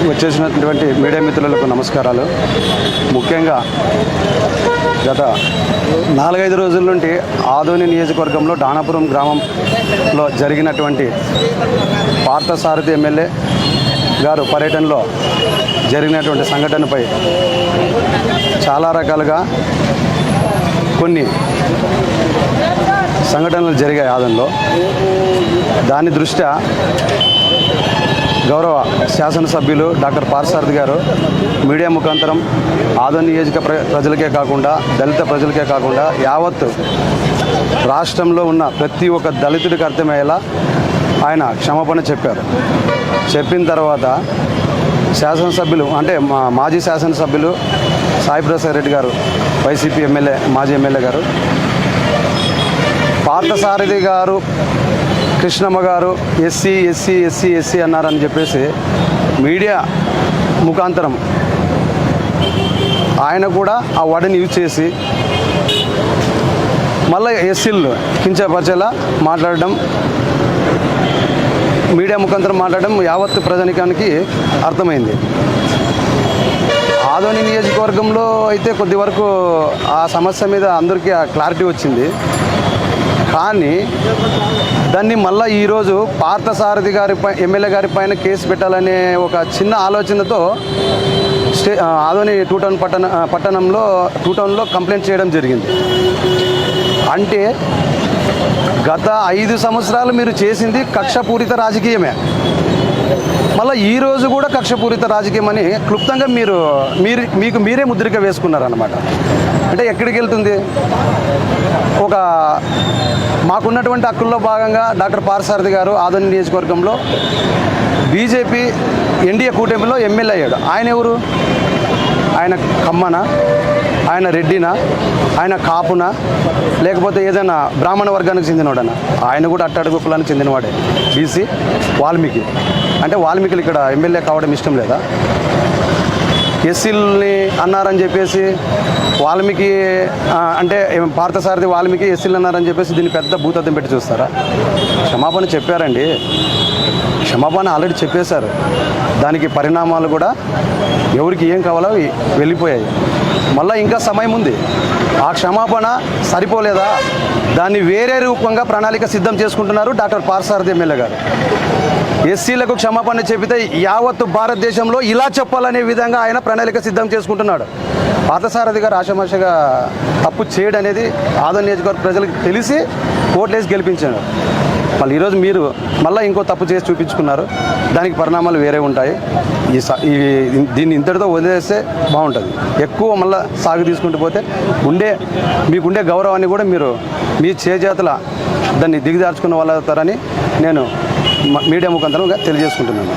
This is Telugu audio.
వచ్చేసినటువంటి మీడియా మిత్రులకు నమస్కారాలు. ముఖ్యంగా గత 4-5 రోజుల నుండి ఆదోని నియోజకవర్గంలో డానాపురం గ్రామంలో జరిగినటువంటి పార్థసారథి ఎమ్మెల్యే గారు పర్యటనలో జరిగినటువంటి సంఘటనపై చాలా రకాలుగా కొన్ని సంఘటనలు జరిగాయి ఆదోనిలో. దాని దృష్ట్యా గౌరవ శాసనసభ్యులు డాక్టర్ పార్థసారథి గారు మీడియా ముఖాంతరం ఆదోని నియోజక ప్రజలకే కాకుండా దళిత ప్రజలకే కాకుండా యావత్ రాష్ట్రంలో ఉన్న ప్రతి ఒక్క దళితుడికి అర్థమయ్యేలా ఆయన క్షమాపణ చెప్పారు. చెప్పిన తర్వాత శాసనసభ్యులు అంటే మాజీ శాసనసభ్యులు సాయి ప్రసాద్ రెడ్డి గారు వైసీపీ ఎమ్మెల్యే మాజీ ఎమ్మెల్యే గారు పార్థసారథి గారు కృష్ణమ్మ గారు ఎస్సీ అన్నారని చెప్పేసి మీడియా ముఖాంతరం ఆయన కూడా ఆ వర్డ్ని యూజ్ చేసి మళ్ళీ ఎస్సీలు కించపరిచేలా మాట్లాడడం, మీడియా ముఖాంతరం మాట్లాడడం యావత్ ప్రజానికానికి అర్థమైంది. ఆదోని నియోజకవర్గంలో అయితే కొద్ది వరకు ఆ సమస్య మీద అందరికీ క్లారిటీ వచ్చింది. కానీ దాన్ని మళ్ళీ ఈరోజు పార్థసారథి ఎమ్మెల్యే గారి పైన కేసు పెట్టాలనే ఒక చిన్న ఆలోచనతో ఆదోని టూ టౌన్లో కంప్లైంట్ చేయడం జరిగింది. అంటే గత 5 సంవత్సరాలు మీరు చేసింది కక్షపూరిత రాజకీయమే. మళ్ళీ ఈరోజు కూడా కక్షపూరిత రాజకీయం అని క్లుప్తంగా మీకు మీరే ముద్రిక వేసుకున్నారన్నమాట. అంటే ఎక్కడికి వెళ్తుంది? ఒక మాకున్నటువంటి హక్కుల్లో భాగంగా డాక్టర్ పార్థసారథి గారు ఆదోని నియోజకవర్గంలో బీజేపీ ఎన్డీఏ కూటమిలో ఎమ్మెల్యే అయ్యాడు. ఆయన ఎవరు? ఆయన కమ్మనా, ఆయన రెడ్డినా, ఆయన కాపునా, లేకపోతే ఏదైనా బ్రాహ్మణ వర్గానికి చెందినవాడనా? ఆయన కూడా అట్టడుగు కులానికి చెందినవాడే, బీసీ వాల్మీకి. అంటే వాల్మీకులు ఇక్కడ ఎమ్మెల్యే కావడం ఇష్టం లేదా? ఎస్సీలని అన్నారని చెప్పేసి వాల్మీకి అంటే పార్థసారథి వాల్మీకి ఎస్సీలు అన్నారని చెప్పేసి దీన్ని పెద్ద భూతద్దం పెట్టి చూస్తారా? క్షమాపణ చెప్పారండి, క్షమాపణ ఆల్రెడీ చెప్పేశారు. దానికి పరిణామాలు కూడా ఎవరికి ఏం కావాలో వెళ్ళిపోయాయి. మళ్ళీ ఇంకా సమయం ఉంది. ఆ క్షమాపణ సరిపోలేదా? దాన్ని వేరే రూపంగా ప్రణాళిక సిద్ధం చేసుకుంటున్నారు డాక్టర్ పార్థసారథి ఎమ్మెల్యే గారు. ఎస్సీలకు క్షమాపణ చెబితే యావత్తు భారతదేశంలో ఇలా చెప్పాలనే విధంగా ఆయన ప్రణాళిక సిద్ధం చేసుకుంటున్నాడు. పార్థసారథి గారు ఆషామాషగా తప్పు చేయడం అనేది ఆదోని నియోజకవర్గ ప్రజలకు తెలిసి ఓట్లేసి గెలిపించారు. మళ్ళీ ఈరోజు మీరు మళ్ళీ ఇంకో తప్పు చేసి చూపించుకున్నారు. దానికి పరిణామాలు వేరే ఉంటాయి. దీన్ని ఇంతటితో వదిలేస్తే బాగుంటుంది. ఎక్కువ మళ్ళీ సాగు తీసుకుంటూ పోతే మీకుండే గౌరవాన్ని కూడా మీరు మీ చేజేతల దాన్ని దిగజార్చుకున్న వాళ్ళు అవుతారని నేను మీడియా ముఖాంతరంగా తెలియజేసుకుంటున్నాను.